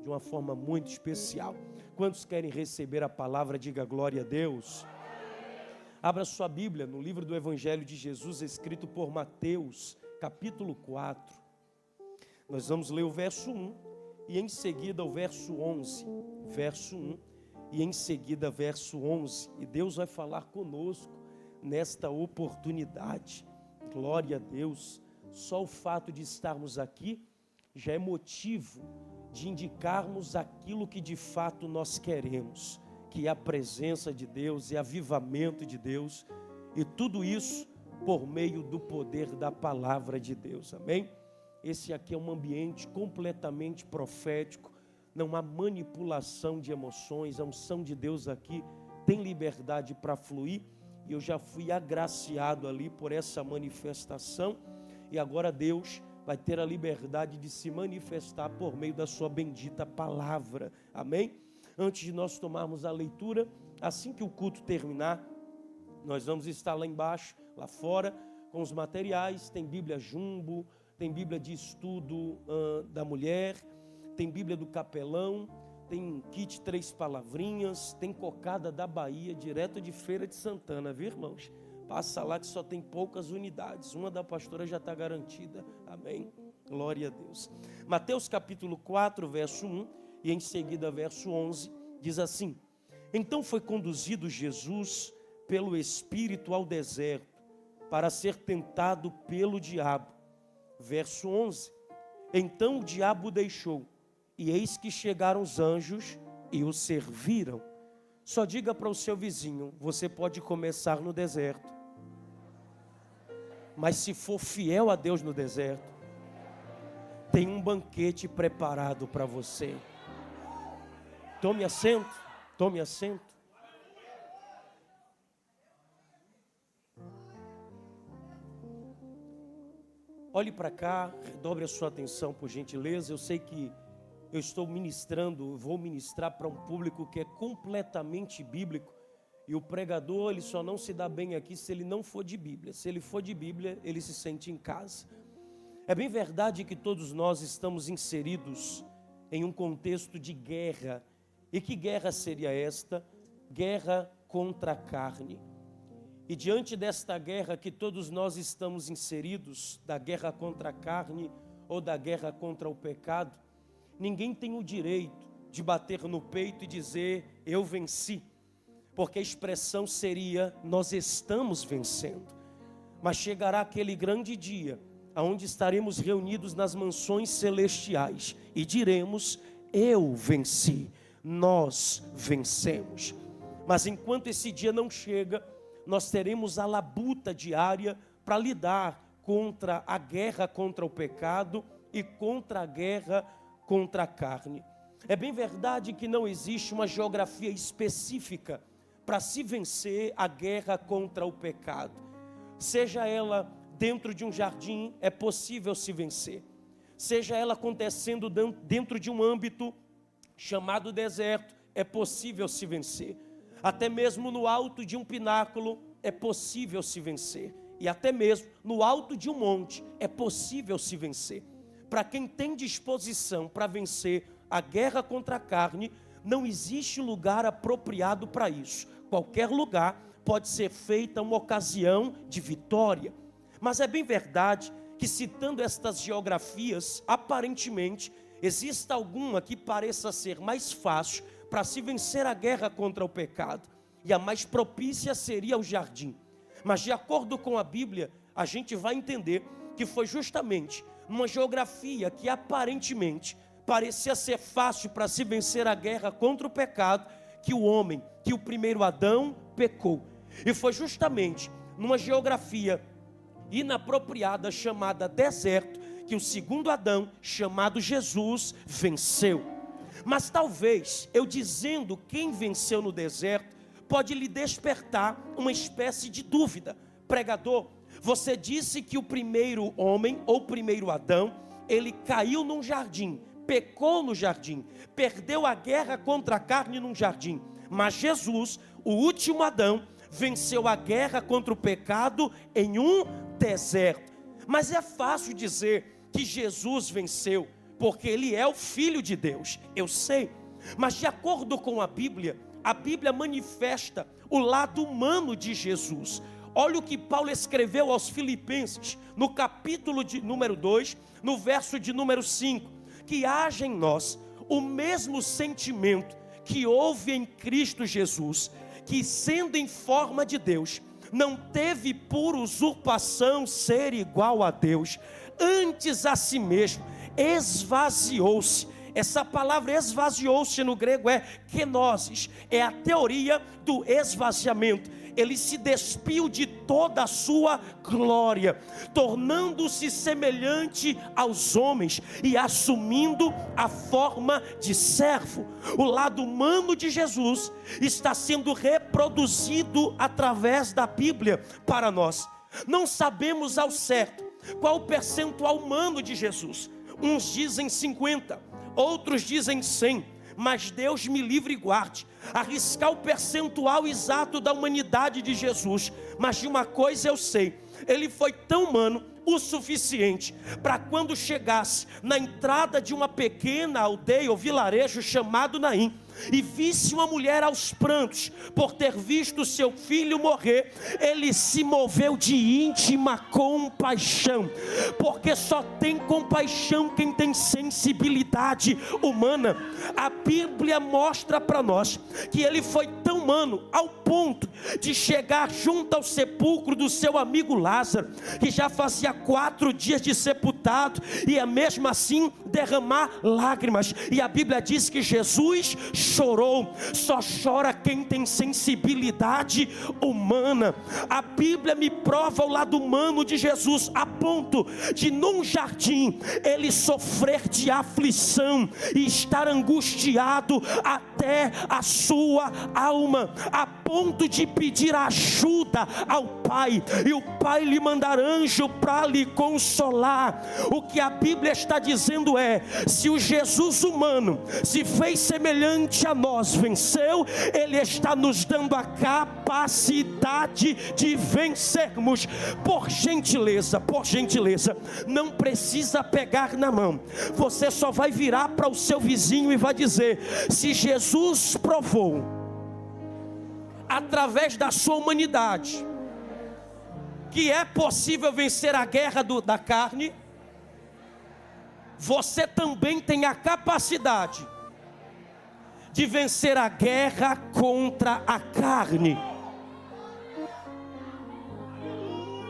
de uma forma muito especial. Quantos querem receber a palavra? Diga glória a Deus. Abra sua Bíblia no livro do Evangelho de Jesus, escrito por Mateus, capítulo 4. Nós vamos ler o verso 1 e em seguida o verso 11. Verso 1 e em seguida verso 11. E Deus vai falar conosco nesta oportunidade. Glória a Deus. Só o fato de estarmos aqui já é motivo de indicarmos aquilo que de fato nós queremos, que é a presença de Deus e avivamento de Deus, e tudo isso por meio do poder da palavra de Deus, amém? Esse aqui é um ambiente completamente profético, não há manipulação de emoções, a unção de Deus aqui tem liberdade para fluir, e eu já fui agraciado ali por essa manifestação, e agora Deus vai ter a liberdade de se manifestar por meio da sua bendita palavra, amém? Antes de nós tomarmos a leitura, assim que o culto terminar, nós vamos estar lá embaixo, lá fora, com os materiais. Tem Bíblia Jumbo, tem Bíblia de estudo da mulher, tem Bíblia do capelão, tem kit 3 palavrinhas, tem cocada da Bahia, direto de Feira de Santana, viu, irmãos? Passa lá que só tem poucas unidades, uma da pastora já está garantida, amém? Glória a Deus. Mateus capítulo 4, verso 1 e em seguida verso 11, diz assim: Então foi conduzido Jesus pelo Espírito ao deserto, para ser tentado pelo diabo. Verso 11, então o diabo o deixou, e eis que chegaram os anjos e o serviram. Só diga para o seu vizinho, você pode começar no deserto, mas se for fiel a Deus no deserto, tem um banquete preparado para você. Tome assento, tome assento. Olhe para cá, redobre a sua atenção por gentileza. Eu sei que eu estou ministrando, vou ministrar para um público que é completamente bíblico. E o pregador, ele só não se dá bem aqui se ele não for de Bíblia. Se ele for de Bíblia, ele se sente em casa. É bem verdade que todos nós estamos inseridos em um contexto de guerra. E que guerra seria esta? Guerra contra a carne. E diante desta guerra que todos nós estamos inseridos, da guerra contra a carne ou da guerra contra o pecado, ninguém tem o direito de bater no peito e dizer, eu venci. Porque a expressão seria, nós estamos vencendo. Mas chegará aquele grande dia, onde estaremos reunidos nas mansões celestiais e diremos, eu venci, nós vencemos. Mas enquanto esse dia não chega, nós teremos a labuta diária para lidar contra a guerra contra o pecado e contra a guerra contra a carne. É bem verdade que não existe uma geografia específica para se vencer a guerra contra o pecado. Seja ela dentro de um jardim, é possível se vencer. Seja ela acontecendo dentro de um âmbito chamado deserto, é possível se vencer. Até mesmo no alto de um pináculo, é possível se vencer. E até mesmo no alto de um monte, é possível se vencer. Para quem tem disposição para vencer a guerra contra a carne, não existe lugar apropriado para isso. Qualquer lugar pode ser feita uma ocasião de vitória. Mas é bem verdade que, citando estas geografias, aparentemente, exista alguma que pareça ser mais fácil para se vencer a guerra contra o pecado. E a mais propícia seria o jardim. Mas de acordo com a Bíblia, a gente vai entender que foi justamente uma geografia que aparentemente parecia ser fácil para se vencer a guerra contra o pecado, que o homem, que o primeiro Adão pecou. E foi justamente numa geografia inapropriada chamada deserto, que o segundo Adão, chamado Jesus, venceu. Mas talvez eu dizendo quem venceu no deserto, pode lhe despertar uma espécie de dúvida. Pregador, você disse que o primeiro homem, ou primeiro Adão, ele caiu num jardim, pecou no jardim, perdeu a guerra contra a carne num jardim. Mas Jesus, o último Adão, venceu a guerra contra o pecado em um deserto. Mas é fácil dizer que Jesus venceu, porque ele é o Filho de Deus, eu sei. Mas de acordo com a Bíblia manifesta o lado humano de Jesus. Olha o que Paulo escreveu aos Filipenses, no capítulo de número 2, no verso de número 5. Que haja em nós o mesmo sentimento que houve em Cristo Jesus, que sendo em forma de Deus, não teve por usurpação ser igual a Deus, antes a si mesmo esvaziou-se. Essa palavra esvaziou-se no grego é kenosis, é a teoria do esvaziamento. Ele se despiu de toda a sua glória, tornando-se semelhante aos homens e assumindo a forma de servo. O lado humano de Jesus está sendo reproduzido através da Bíblia para nós. Não sabemos ao certo qual o percentual humano de Jesus. Uns dizem 50, outros dizem 100. Mas Deus me livre e guarde arriscar o percentual exato da humanidade de Jesus. Mas de uma coisa eu sei: ele foi tão humano o suficiente para quando chegasse na entrada de uma pequena aldeia ou vilarejo chamado Naim, e visse uma mulher aos prantos por ter visto seu filho morrer, ele se moveu de íntima compaixão, porque só tem compaixão quem tem sensibilidade humana. A Bíblia mostra para nós que ele foi tão humano ao ponto de chegar junto ao sepulcro do seu amigo Lázaro, que já fazia 4 dias de sepultado, e mesmo assim derramar lágrimas. E a Bíblia diz que Jesus chorou. Só chora quem tem sensibilidade humana. A Bíblia me prova o lado humano de Jesus, a ponto de num jardim ele sofrer de aflição e estar angustiado até a sua alma, a ponto de pedir ajuda ao Pai, e o Pai lhe mandar anjo para lhe consolar. O que a Bíblia está dizendo é: se o Jesus humano se fez semelhante a nós, venceu, ele está nos dando a capacidade de vencermos. Por gentileza, não precisa pegar na mão. Você só vai virar para o seu vizinho e vai dizer: se Jesus provou através da sua humanidade que é possível vencer a guerra da carne, você também tem a capacidade de vencer a guerra contra a carne.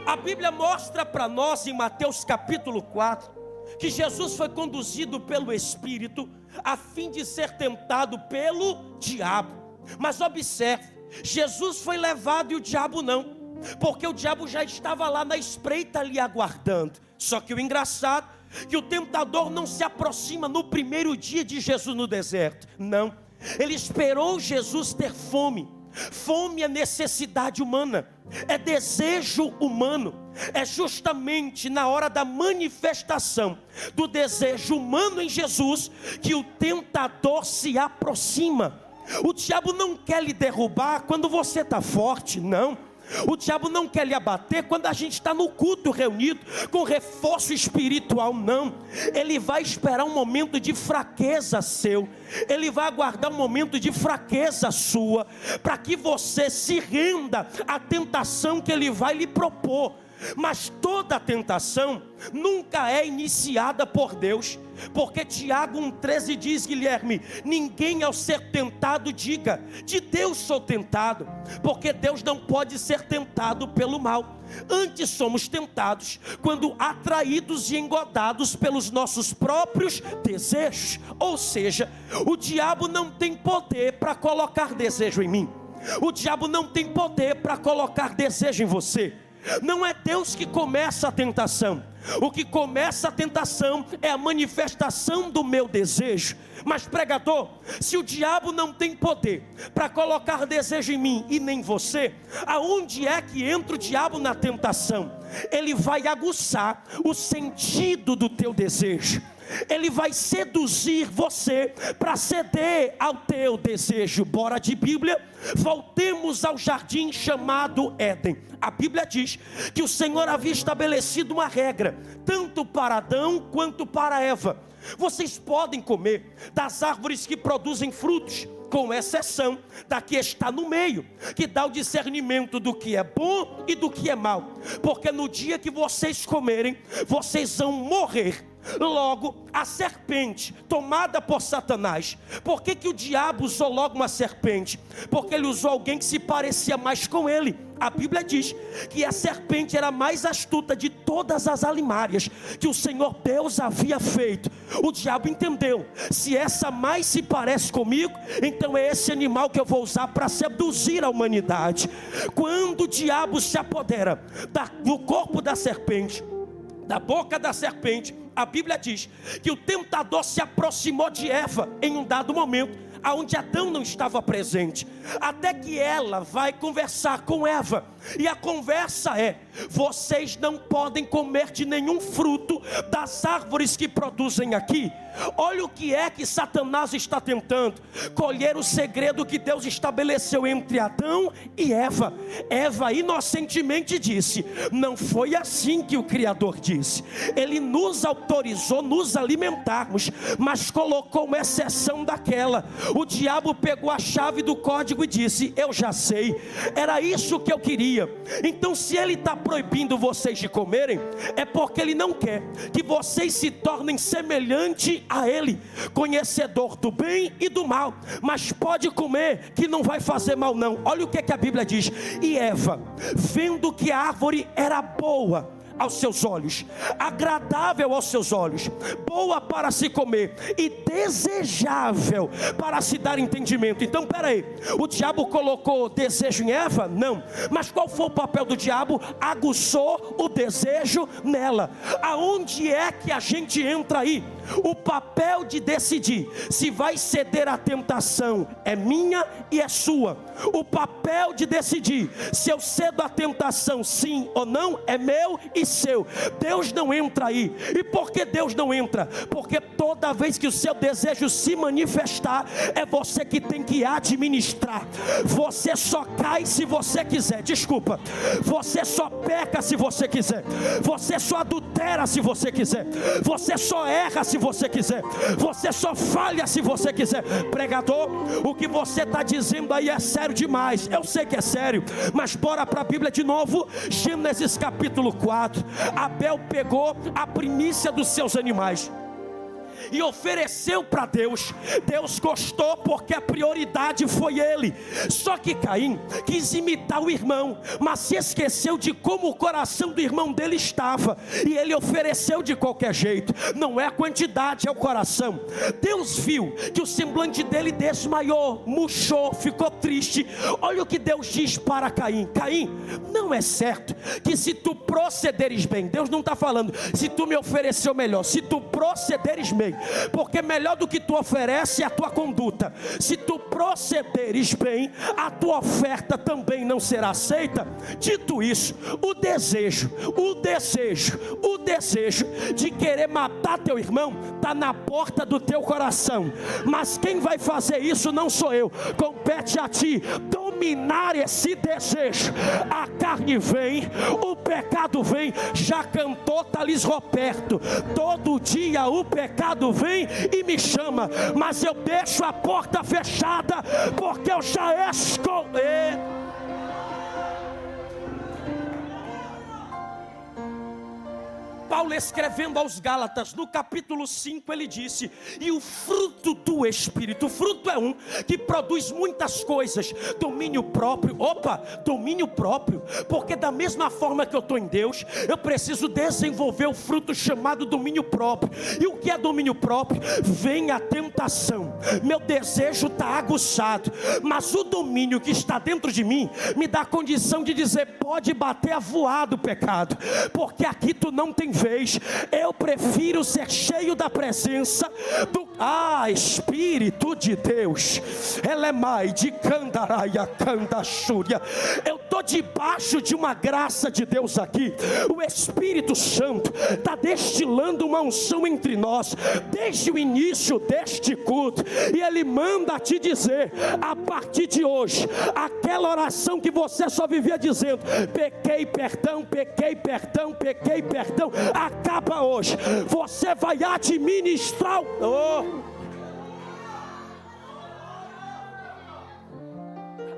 A Bíblia mostra para nós em Mateus capítulo 4 que Jesus foi conduzido pelo Espírito a fim de ser tentado pelo diabo. Mas observe, Jesus foi levado e o diabo não, porque o diabo já estava lá na espreita lhe aguardando. Só que o engraçado é que o tentador não se aproxima no primeiro dia de Jesus no deserto. Não, ele esperou Jesus ter fome. Fome é necessidade humana, é desejo humano. É justamente na hora da manifestação do desejo humano em Jesus que o tentador se aproxima. O diabo não quer lhe derrubar quando você está forte, não. O diabo não quer lhe abater quando a gente está no culto reunido com reforço espiritual, não. Ele vai esperar um momento de fraqueza seu. Ele vai aguardar um momento de fraqueza sua, para que você se renda à tentação que ele vai lhe propor. Mas toda tentação nunca é iniciada por Deus, porque Tiago 1,13 diz, Guilherme: ninguém ao ser tentado diga, de Deus sou tentado, porque Deus não pode ser tentado pelo mal. Antes somos tentados quando atraídos e engodados pelos nossos próprios desejos. Ou seja, o diabo não tem poder para colocar desejo em mim. O diabo não tem poder para colocar desejo em você. Não é Deus que começa a tentação. O que começa a tentação é a manifestação do meu desejo. Mas pregador, se o diabo não tem poder para colocar desejo em mim e nem você, aonde é que entra o diabo na tentação? Ele vai aguçar o sentido do teu desejo. Ele vai seduzir você para ceder ao teu desejo. Bora de Bíblia, voltemos ao jardim chamado Éden. A Bíblia diz que o Senhor havia estabelecido uma regra, tanto para Adão quanto para Eva. Vocês podem comer das árvores que produzem frutos, com exceção da que está no meio, que dá o discernimento do que é bom e do que é mal. Porque no dia que vocês comerem, vocês vão morrer. Logo, a serpente, tomada por Satanás. Por que o diabo usou logo uma serpente? Porque ele usou alguém que se parecia mais com ele. A Bíblia diz que a serpente era a mais astuta de todas as alimárias que o Senhor Deus havia feito. O diabo entendeu: se essa mais se parece comigo, então é esse animal que eu vou usar para seduzir a humanidade. Quando o diabo se apodera do corpo da serpente, da boca da serpente, a Bíblia diz que o tentador se aproximou de Eva em um dado momento, aonde Adão não estava presente, até que ela vai conversar com Eva, e a conversa é: vocês não podem comer de nenhum fruto das árvores que produzem aqui. Olha o que é que Satanás está tentando: colher o segredo que Deus estabeleceu entre Adão e Eva. Eva inocentemente disse: não foi assim que o Criador disse. Ele nos autorizou nos alimentarmos, mas colocou uma exceção daquela. O diabo pegou a chave do código e disse: eu já sei, era isso que eu queria. Então, se ele está proibindo vocês de comerem, é porque ele não quer que vocês se tornem semelhantes a ele, conhecedor do bem e do mal. Mas pode comer, que não vai fazer mal não. Olha o que a Bíblia diz: e Eva, vendo que a árvore era boa aos seus olhos, agradável aos seus olhos, boa para se comer e desejável para se dar entendimento. Então peraí, o diabo colocou desejo em Eva? Não. Mas qual foi o papel do diabo? Aguçou o desejo nela. Aonde é que a gente entra aí? O papel de decidir se vai ceder à tentação é minha e é sua. O papel de decidir se eu cedo à tentação sim ou não é meu e seu. Deus não entra aí. E por que Deus não entra? Porque toda vez que o seu desejo se manifestar, é você que tem que administrar. Você só cai se você quiser. Desculpa, você só peca se você quiser. Você só adultera se você quiser. Você só erra se você quiser. Você só falha se você quiser. Pregador, o que você está dizendo aí é sério demais. Eu sei que é sério, mas bora para a Bíblia de novo. Gênesis capítulo 4. Abel pegou a primícia dos seus animais e ofereceu para Deus. Deus gostou porque a prioridade foi ele. Só que Caim quis imitar o irmão, mas se esqueceu de como o coração do irmão dele estava, e ele ofereceu de qualquer jeito. Não é a quantidade, é o coração. Deus viu que o semblante dele desmaiou, murchou, ficou triste. Olha o que Deus diz para Caim: Caim, não é certo que se tu procederes bem, Deus não está falando se tu me ofereceu melhor, se tu procederes bem, porque melhor do que tu oferece é a tua conduta. Se tu procederes bem, a tua oferta também não será aceita. Dito isso, o desejo de querer matar teu irmão está na porta do teu coração. Mas quem vai fazer isso não sou eu, compete a ti dominar esse desejo. A carne vem, o pecado vem. Já cantou Thalis Roberto: todo dia o pecado vem e me chama, mas eu deixo a porta fechada, porque eu já escolhi. Paulo, escrevendo aos Gálatas, no capítulo 5, ele disse: e o fruto do Espírito, o fruto é um que produz muitas coisas. Domínio próprio, domínio próprio, porque da mesma forma que eu estou em Deus, eu preciso desenvolver o fruto chamado domínio próprio. E o que é domínio próprio? Vem a tentação, meu desejo está aguçado, mas o domínio que está dentro de mim me dá a condição de dizer: pode bater a voar do pecado, porque aqui tu não tem vez. Eu prefiro ser cheio da presença do... Espírito de Deus, Elemai de Candaraia, Candachúria. Eu estou debaixo de uma graça de Deus aqui. O Espírito Santo está destilando uma unção entre nós, desde o início deste culto. E Ele manda te dizer, a partir de hoje, aquela oração que você só vivia dizendo, pequei, perdão, pequei, perdão, pequei, perdão, acaba hoje. Você vai administrar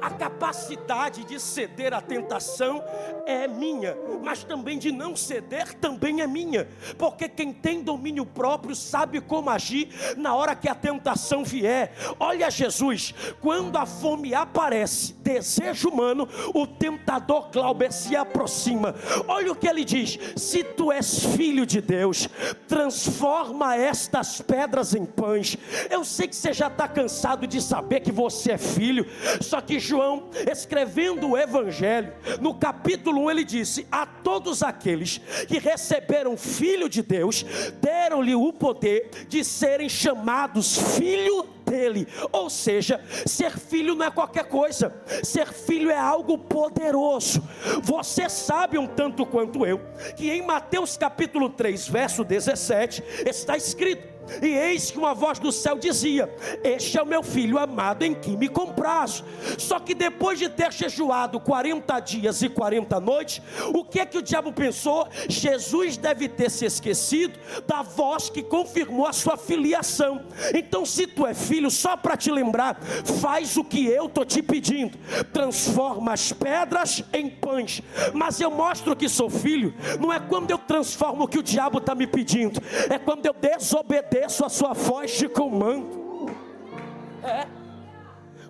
a capacidade de ceder à tentação é minha, mas também de não ceder também é minha, porque quem tem domínio próprio sabe como agir na hora que a tentação vier. Olha Jesus, quando a fome aparece, desejo humano, o tentador Glauber se aproxima. Olha o que ele diz: se tu és filho de Deus, transforma estas pedras em pães. Eu sei que você já está cansado de saber que você é filho, só que João, escrevendo o Evangelho, no capítulo 1, ele disse: a todos aqueles que receberam Filho de Deus, deram-lhe o poder de serem chamados filho dele. Ou seja, ser filho não é qualquer coisa, ser filho é algo poderoso. Você sabe um tanto quanto eu, que em Mateus capítulo 3, verso 17, está escrito: e eis que uma voz do céu dizia: este é o meu filho amado, em quem me comprazo. Só que depois de ter jejuado 40 dias e 40 noites, o que é que o diabo pensou? Jesus deve ter se esquecido da voz que confirmou a sua filiação. Então, se tu é filho, só para te lembrar, faz o que eu estou te pedindo, transforma as pedras em pães. Mas eu mostro que sou filho, não é quando eu transformo o que o diabo está me pedindo, é quando eu desobedeço a sua voz de comando.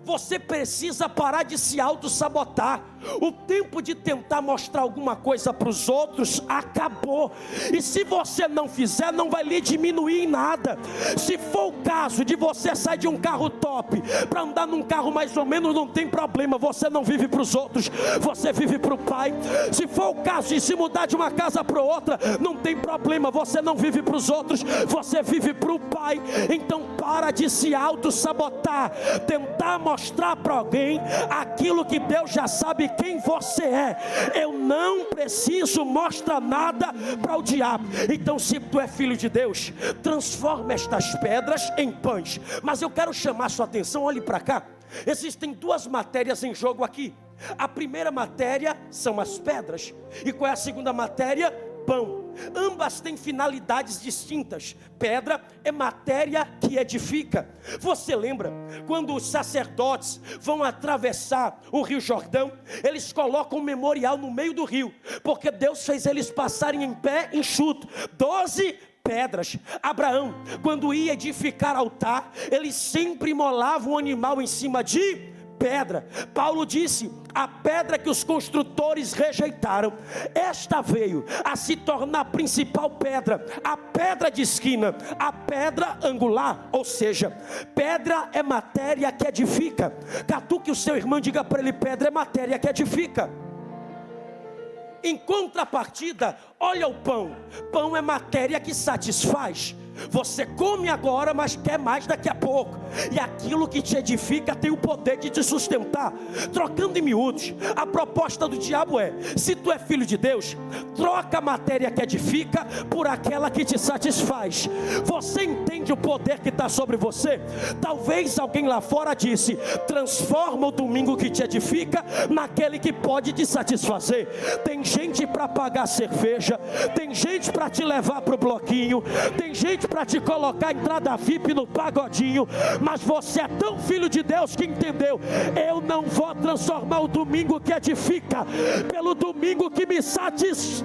Você precisa parar de se auto-sabotar. O tempo de tentar mostrar alguma coisa para os outros acabou. E se você não fizer, não vai lhe diminuir em nada. Se for o caso de você sair de um carro top para andar num carro mais ou menos, não tem problema. Você não vive para os outros, você vive para o Pai. Se for o caso de se mudar de uma casa para outra, não tem problema. Você não vive para os outros, você vive para o Pai. Então para de se auto-sabotar, tentar mostrar para alguém aquilo que Deus já sabe quem você é. Eu não preciso mostrar nada para o diabo. Então, se tu é filho de Deus, transforma estas pedras em pães. Mas eu quero chamar sua atenção, olhe para cá. Existem duas matérias em jogo aqui. A primeira matéria são as pedras. E qual é a segunda matéria? Pão. Ambas têm finalidades distintas. Pedra é matéria que edifica. Você lembra quando os sacerdotes vão atravessar o Rio Jordão? Eles colocam um memorial no meio do rio, porque Deus fez eles passarem em pé enxuto. 12 pedras. Abraão, quando ia edificar altar, ele sempre imolava um animal em cima de pedra. Paulo disse: a pedra que os construtores rejeitaram, esta veio a se tornar a principal pedra, a pedra de esquina, a pedra angular. Ou seja, pedra é matéria que edifica. Catuque o seu irmão, diga para ele: pedra é matéria que edifica. Em contrapartida, olha o pão. Pão é matéria que satisfaz. Você come agora, mas quer mais daqui a pouco. E aquilo que te edifica tem o poder de te sustentar. Trocando em miúdos, a proposta do diabo é: se tu é filho de Deus, troca a matéria que edifica por aquela que te satisfaz. Você entende o poder que está sobre você? Talvez alguém lá fora disse: transforma o domingo que te edifica naquele que pode te satisfazer. Tem gente para pagar cerveja, tem gente para te levar para o bloquinho, tem gente para te colocar entrada VIP no pagodinho, mas você é tão filho de Deus que entendeu: eu não vou transformar o domingo que edifica pelo domingo que me satisfaz.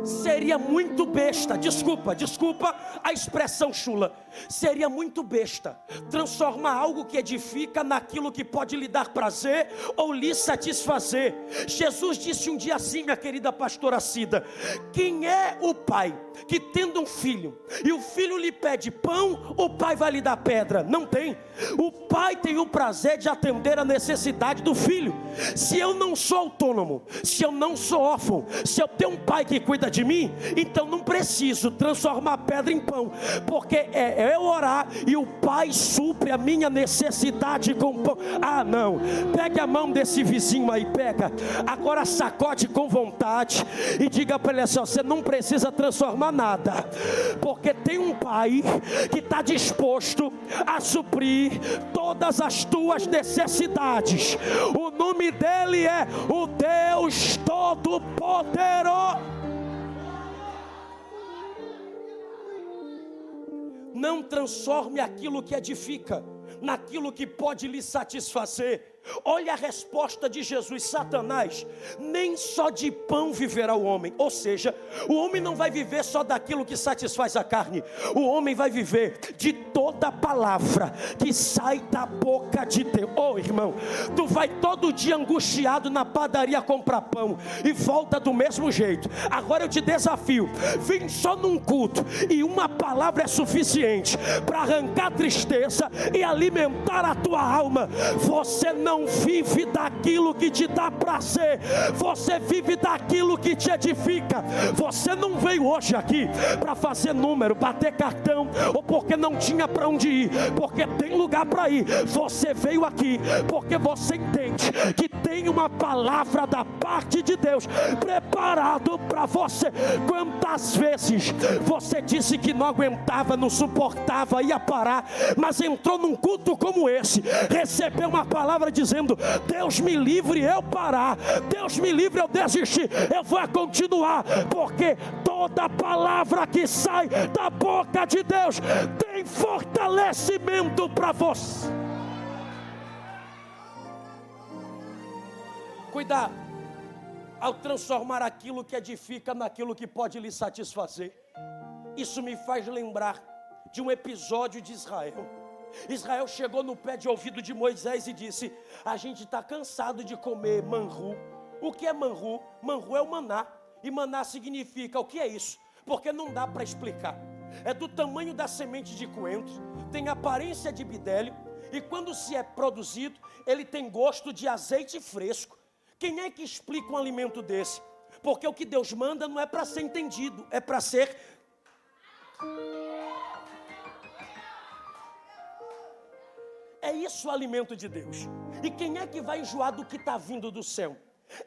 Seria muito besta, desculpa a expressão chula, seria muito besta transformar algo que edifica naquilo que pode lhe dar prazer ou lhe satisfazer. Jesus disse um dia assim, minha querida pastora Cida: quem é o pai que, tendo um filho, e o filho lhe pede pão, o pai vai lhe dar pedra? Não tem. O pai tem o prazer de atender a necessidade do filho. Se eu não sou autônomo, se eu não sou órfão, se eu tenho um pai que cuida de mim, mim, então não preciso transformar pedra em pão, porque é eu orar e o Pai supre a minha necessidade com pão. Ah, não, pegue a mão desse vizinho aí, pega, agora sacode com vontade e diga para ele assim: você não precisa transformar nada, porque tem um Pai que está disposto a suprir todas as tuas necessidades. O nome dele é o Deus Todo-Poderoso. Não transforme aquilo que edifica naquilo que pode lhe satisfazer. Olha a resposta de Jesus: Satanás, nem só de pão viverá o homem. Ou seja, o homem não vai viver só daquilo que satisfaz a carne. O homem vai viver de toda palavra que sai da boca de Deus. Oh, irmão, tu vai todo dia angustiado na padaria comprar pão e volta do mesmo jeito. Agora eu te desafio: vem só num culto e uma palavra é suficiente para arrancar a tristeza e alimentar a tua alma. Você não vive daquilo que te dá prazer, você vive daquilo que te edifica. Você não veio hoje aqui para fazer número, bater cartão, ou porque não tinha para onde ir, porque tem lugar para ir. Você veio aqui porque você entende que tem uma palavra da parte de Deus preparado para você. Quantas vezes você disse que não aguentava, não suportava, ia parar, mas entrou num culto como esse, recebeu uma palavra dizendo: Deus me livre eu parar, Deus me livre eu desistir, eu vou continuar, porque toda palavra que sai da boca de Deus tem fortalecimento para você. Cuidado ao transformar aquilo que edifica naquilo que pode lhe satisfazer. Isso me faz lembrar de um episódio de Israel. Israel chegou no pé de ouvido de Moisés e disse: a gente está cansado de comer manru. O que é manru? Manru é o maná, e maná significa, o que é isso? Porque não dá para explicar. É do tamanho da semente de coentro, tem aparência de bidélio, e quando se é produzido, ele tem gosto de azeite fresco. Quem é que explica um alimento desse? Porque o que Deus manda não é para ser entendido, é para ser... É isso o alimento de Deus. E quem é que vai enjoar do que está vindo do céu?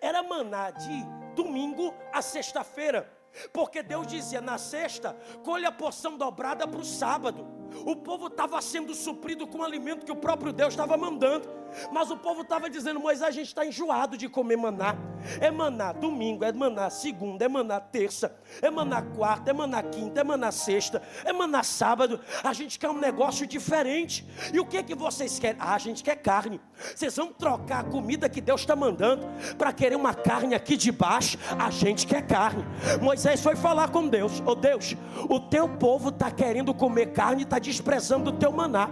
Era maná de domingo a sexta-feira, porque Deus dizia: na sexta, colhe a porção dobrada para o sábado. O povo estava sendo suprido com o alimento que o próprio Deus estava mandando. Mas o povo estava dizendo: Moisés, a gente está enjoado de comer maná. É maná domingo, é maná segunda, é maná terça, é maná quarta, é maná quinta, é maná sexta, é maná sábado. A gente quer um negócio diferente. E o que que vocês querem? Ah, a gente quer carne. Vocês vão trocar a comida que Deus está mandando para querer uma carne aqui de baixo? A gente quer carne. Moisés foi falar com Deus: ô Deus, o teu povo está querendo comer carne, está desprezando o teu maná.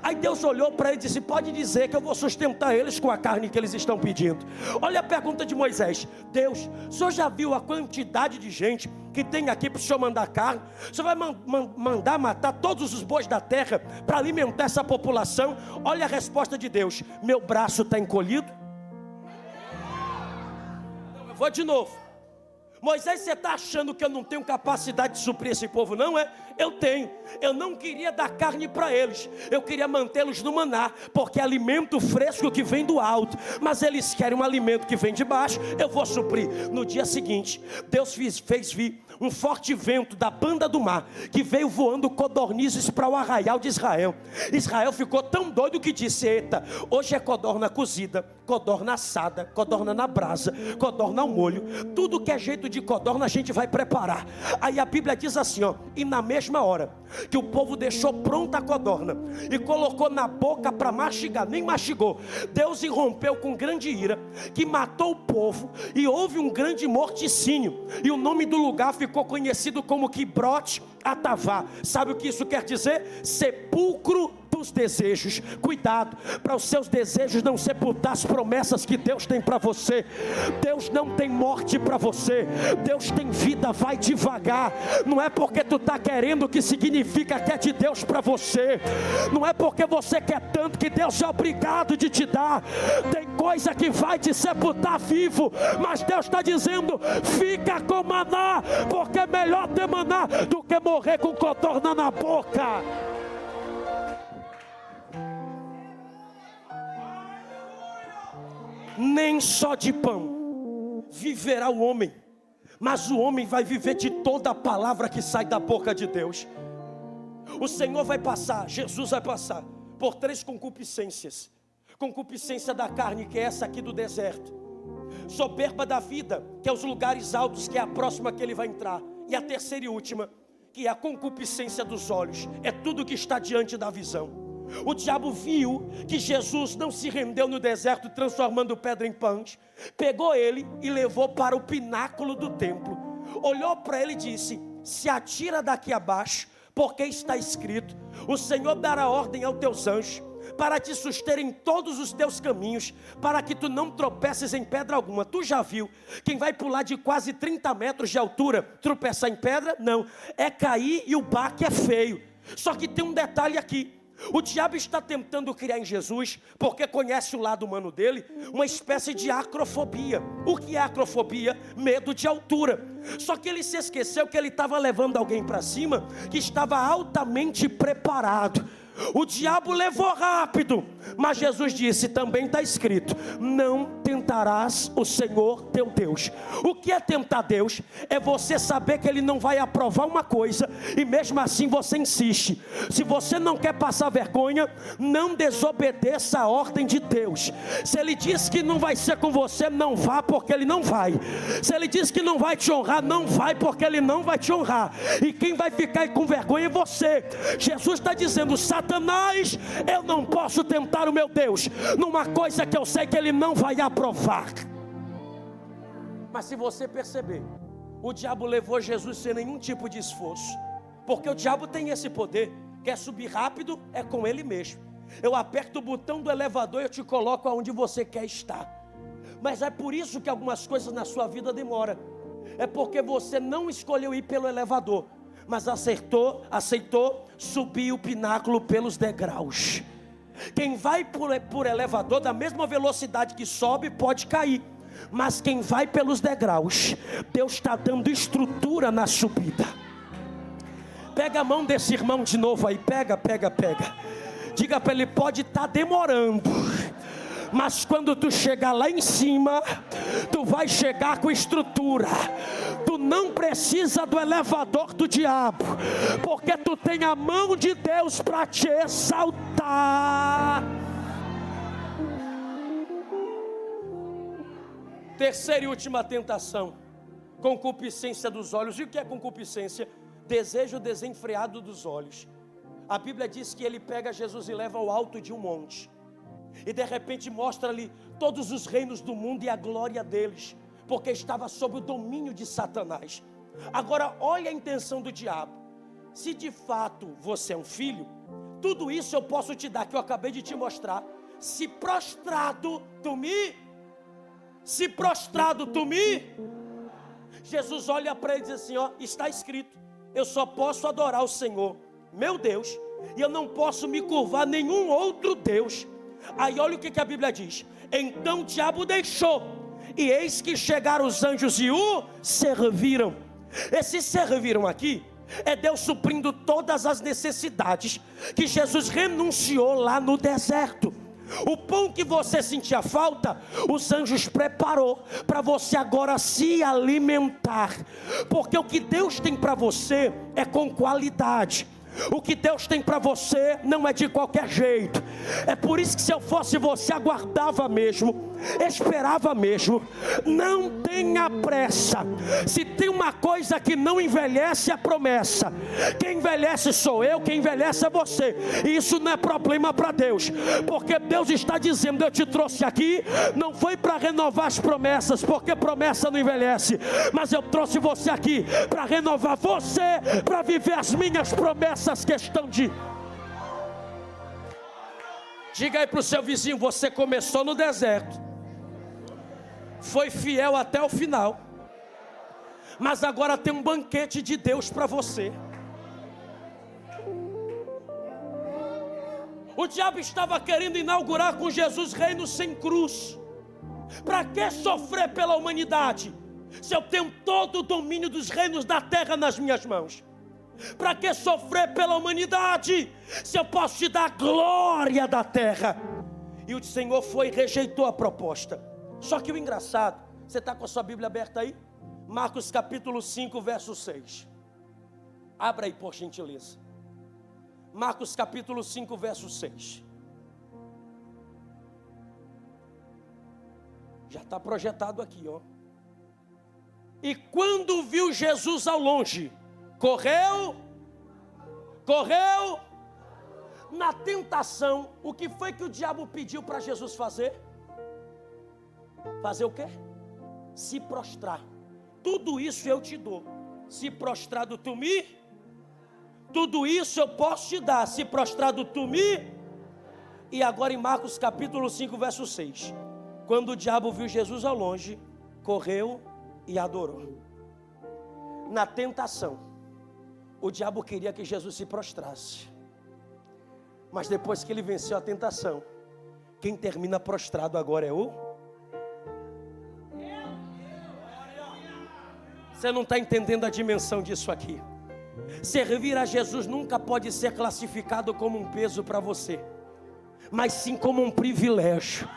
Aí Deus olhou para ele e disse: pode dizer que eu vou sustentar eles com a carne que eles estão pedindo. Olha a pergunta de Moisés: Deus, o senhor já viu a quantidade de gente que tem aqui para o senhor mandar carne? O senhor vai mandar matar todos os bois da terra para alimentar essa população? Olha a resposta de Deus: meu braço está encolhido? Não, eu vou de novo. Moisés, você está achando que eu não tenho capacidade de suprir esse povo? Não é? Eu tenho. Eu não queria dar carne para eles, eu queria mantê-los no maná, porque é alimento fresco que vem do alto. Mas eles querem um alimento que vem de baixo, eu vou suprir. No dia seguinte, Deus fez vir um forte vento da banda do mar, que veio voando codornizes para o arraial de Israel. Israel ficou tão doido que disse: eita, hoje é codorna cozida, codorna assada, codorna na brasa, codorna ao molho, tudo que é jeito de codorna a gente vai preparar. Aí a Bíblia diz assim, ó: e na mesma hora que o povo deixou pronta a codorna e colocou na boca para mastigar, nem mastigou, Deus irrompeu com grande ira, que matou o povo, e houve um grande morticínio, e o nome do lugar ficou conhecido como Quibrote Atavá. Sabe o que isso quer dizer? Sepulcro do dos desejos. Cuidado, para os seus desejos não sepultar as promessas que Deus tem para você. Deus não tem morte para você, Deus tem vida, vai devagar. Não é porque tu está querendo que significa que é de Deus para você. Não é porque você quer tanto que Deus é obrigado de te dar. Tem coisa que vai te sepultar vivo, mas Deus está dizendo: fica com maná, porque é melhor ter maná do que morrer com codorna na boca. Nem só de pão viverá o homem, mas o homem vai viver de toda a palavra que sai da boca de Deus. O Senhor vai passar, Jesus vai passar por 3 concupiscências. Concupiscência da carne, que é essa aqui do deserto. Soberba da vida, que é os lugares altos, que é a próxima que ele vai entrar. E a terceira e última, que é a concupiscência dos olhos. É tudo que está diante da visão. O diabo viu que Jesus não se rendeu no deserto, transformando pedra em pães. Pegou ele e levou para o pináculo do templo. Olhou para ele e disse: se atira daqui abaixo, porque está escrito: o Senhor dará ordem aos teus anjos para te suster em todos os teus caminhos, para que tu não tropeces em pedra alguma. Tu já viu quem vai pular de quase 30 metros de altura tropeçar em pedra? Não, é cair e o baque é feio. Só que tem um detalhe aqui. O diabo está tentando criar em Jesus, porque conhece o lado humano dele, uma espécie de acrofobia. O que é acrofobia? Medo de altura. Só que ele se esqueceu que ele estava levando alguém para cima, que estava altamente preparado. O diabo levou rápido, mas Jesus disse: também está escrito: não tentarás o Senhor teu Deus. O que é tentar Deus? É você saber que Ele não vai aprovar uma coisa e mesmo assim você insiste. Se você não quer passar vergonha, não desobedeça a ordem de Deus. Se Ele diz que não vai ser com você, não vá, porque Ele não vai. Se Ele diz que não vai te honrar, não vai, porque Ele não vai te honrar. E quem vai ficar com vergonha é você. Jesus está dizendo: Satanás, eu não posso tentar o meu Deus numa coisa que eu sei que Ele não vai aprovar. Mas se você perceber, o diabo levou Jesus sem nenhum tipo de esforço, porque o diabo tem esse poder. Quer subir rápido? É com ele mesmo. Eu aperto o botão do elevador e eu te coloco aonde você quer estar. Mas é por isso que algumas coisas na sua vida demoram. É porque você não escolheu ir pelo elevador, mas aceitou subir o pináculo pelos degraus. Quem vai por elevador, da mesma velocidade que sobe, pode cair. Mas quem vai pelos degraus, Deus está dando estrutura na subida. Pega a mão desse irmão de novo aí, pega. Diga para ele: pode estar demorando, mas quando tu chegar lá em cima, tu vai chegar com estrutura. Tu não precisa do elevador do diabo, porque tu tem a mão de Deus para te exaltar. Terceira e última tentação: concupiscência dos olhos. E o que é concupiscência? Desejo desenfreado dos olhos. A Bíblia diz que ele pega Jesus e leva ao alto de um monte, e de repente mostra-lhe todos os reinos do mundo e a glória deles, porque estava sob o domínio de Satanás. Agora olha a intenção do diabo. Se de fato você é um filho, tudo isso eu posso te dar, que eu acabei de te mostrar. Se prostrado tu me... Jesus olha para ele e diz assim: ó, está escrito, eu só posso adorar o Senhor, meu Deus, e eu não posso me curvar a nenhum outro Deus. Aí olha o que a Bíblia diz: então o diabo deixou, e eis que chegaram os anjos e o serviram. Esse serviram aqui é Deus suprindo todas as necessidades que Jesus renunciou lá no deserto. O pão que você sentia falta, os anjos preparou para você agora se alimentar. Porque o que Deus tem para você é com qualidade. O que Deus tem para você não é de qualquer jeito. É por isso que, se eu fosse você, aguardava mesmo, esperava mesmo. Não tenha pressa. Se tem uma coisa que não envelhece, é a promessa. Quem envelhece sou eu, quem envelhece é você. E isso não é problema para Deus, porque Deus está dizendo: eu te trouxe aqui, não foi para renovar as promessas, porque promessa não envelhece, mas eu trouxe você aqui para renovar você, para viver as minhas promessas. Questão de... Diga aí para o seu vizinho: você começou no deserto, foi fiel até o final, mas agora tem um banquete de Deus para você. O diabo estava querendo inaugurar com Jesus reino sem cruz. Para que sofrer pela humanidade, se eu tenho todo o domínio dos reinos da terra nas minhas mãos? Para que sofrer pela humanidade, se eu posso te dar a glória da terra? E o Senhor foi e rejeitou a proposta. Só que o engraçado, você está com a sua Bíblia aberta aí? Marcos capítulo 5, verso 6. Abra aí, por gentileza. Marcos capítulo 5, verso 6. Já está projetado aqui, ó. E quando viu Jesus ao longe, correu. Na tentação, o que foi que o diabo pediu para Jesus fazer? Fazer o quê? Se prostrar. Tudo isso eu te dou. Se prostrado tu me... Tudo isso eu posso te dar. Se prostrado tu me... E agora em Marcos capítulo 5, verso 6. Quando o diabo viu Jesus ao longe, correu e adorou. Na tentação, o diabo queria que Jesus se prostrasse. Mas depois que ele venceu a tentação, quem termina prostrado agora é o... Você não está entendendo a dimensão disso aqui. Servir a Jesus nunca pode ser classificado como um peso para você, mas sim como um privilégio.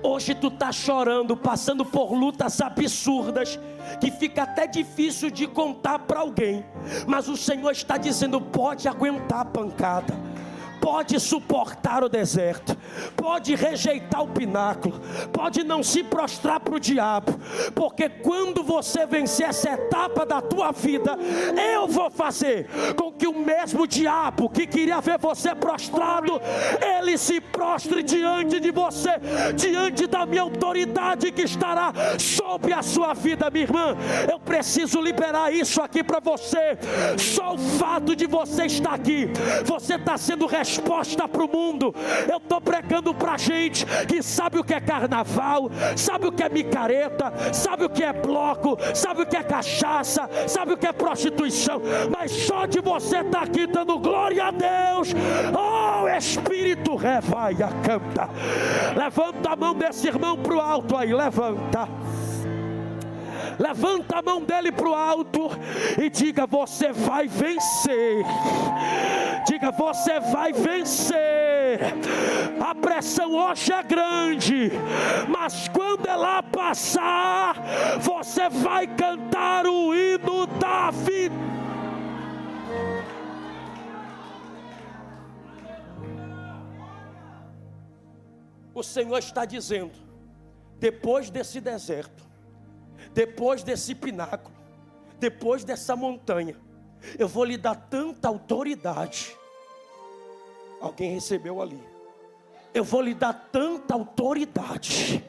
Hoje tu está chorando, passando por lutas absurdas, que fica até difícil de contar para alguém. Mas o Senhor está dizendo: pode aguentar a pancada, pode suportar o deserto, pode rejeitar o pináculo, pode não se prostrar para o diabo, porque quando você vencer essa etapa da tua vida, eu vou fazer com que o mesmo diabo que queria ver você prostrado, ele se prostre diante de você, diante da minha autoridade que estará sobre a sua vida. Minha irmã, eu preciso liberar isso aqui para você. Só o fato de você estar aqui, você está sendo resposta para o mundo. Eu estou pregando para gente que sabe o que é carnaval, sabe o que é micareta, sabe o que é bloco, sabe o que é cachaça, sabe o que é prostituição, mas só de você estar aqui dando glória a Deus, oh Espírito, revaia, canta. Levanta a mão desse irmão para o alto aí, levanta a mão dele para o alto e diga: você vai vencer. Diga: você vai vencer. A pressão hoje é grande, mas quando ela passar, você vai cantar o hino da vida. O Senhor está dizendo: depois desse deserto, depois desse pináculo, depois dessa montanha, eu vou lhe dar tanta autoridade. Alguém recebeu ali? Eu vou lhe dar tanta autoridade,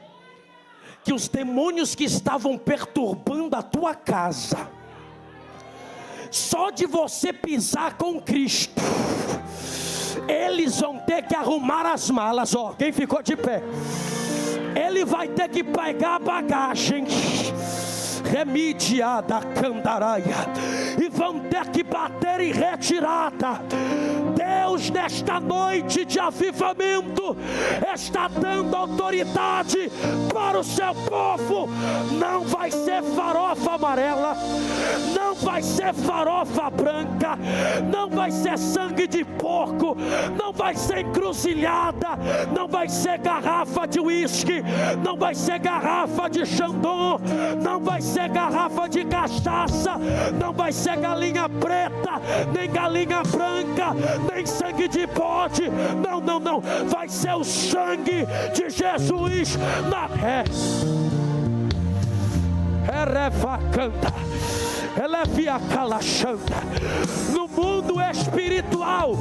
que os demônios que estavam perturbando a tua casa, só de você pisar com Cristo, eles vão ter que arrumar as malas. Ó, quem ficou de pé? Ele vai ter que pegar a bagagem, remediada, candaraia, e vão ter que bater em retirada. Deus, nesta noite de avivamento, está dando autoridade para o seu povo. Não vai ser farofa amarela, não vai ser farofa branca, não vai ser sangue de porco, não vai ser encruzilhada, não vai ser garrafa de uísque, não vai ser garrafa de Chandon, não vai ser garrafa de cachaça, não vai ser galinha preta, nem galinha branca, nem sangue de bode. Não, não, não. Vai ser o sangue de Jesus na ré. Erevacanta, elevia calachanta. No mundo espiritual,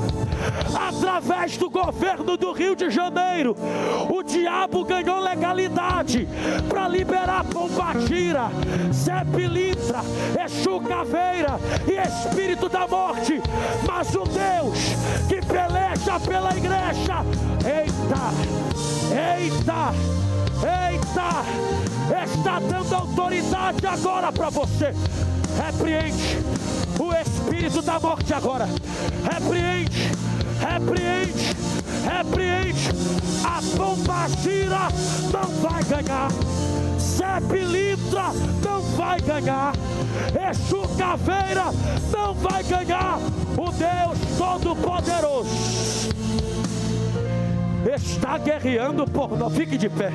através do governo do Rio de Janeiro, o diabo ganhou legalidade para liberar pombagira, Zé Pilintra, Exu Caveira e espírito da morte. Mas o Deus que peleja pela igreja Eita! Está dando autoridade agora para você. Repreende o espírito da morte agora. Repreende. A pombagira não vai ganhar. Zé Pilintra não vai ganhar. Exu Caveira não vai ganhar. O Deus Todo-Poderoso está guerreando por nós. Fique de pé.